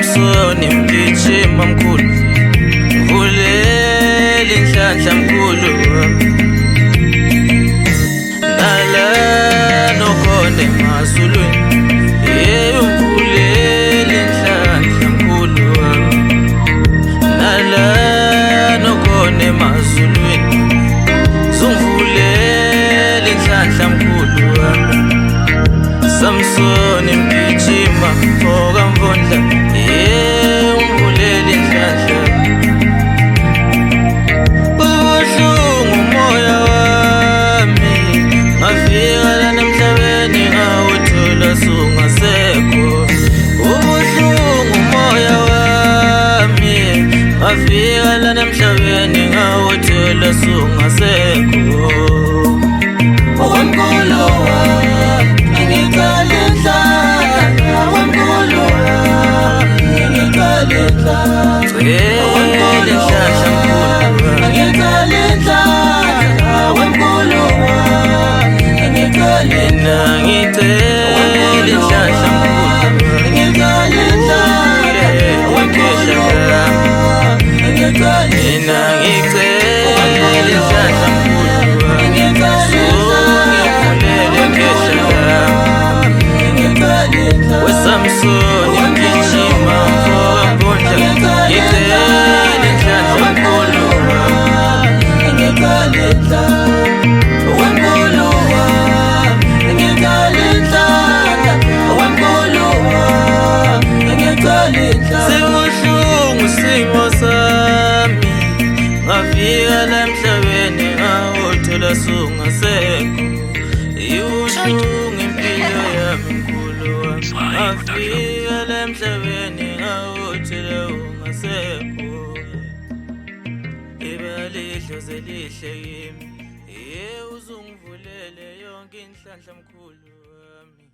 Samson mgijima mkhulu, vulela inhlanhla mkhulu nala nokhona emazulwini. Vulela inhlanhla mkhulu nala nokhona emazulwini. Zungivulela inhlanhla mkhulu Samson mgijima okamvondla, ungivulela inhlanhla. Ubuhlungu umoya wami, ngafika lana emhlabeni ngawuthola sungasekho. Ubuhlungu umoya wami, ngafika lana emhlabeni ngawuthola sungasekho. Wemkhulu ngicela inhlanhla, wemkhulu ngicela inhlanhla, ngicela inhlanhla, wemkhulu ngicela inhlanhla, Samson mgijima okamvondla, ngicela inhlanhla mkhulu, ngicela inhlanhla, wemkhulu ngicela inhlanhla, wemkhulu ngicela inhlanhla. Sibuhlungu isimo sami, ngafika la emhlabeni ngawuthola sungasekho. Ibuhlungu impilo yami mkhulu, ngafika la emhlabeni ngawuthola ungasekho. Ibali idlozi elihle kimi, uzungivulele yonke inhlanhla mkhulu wami.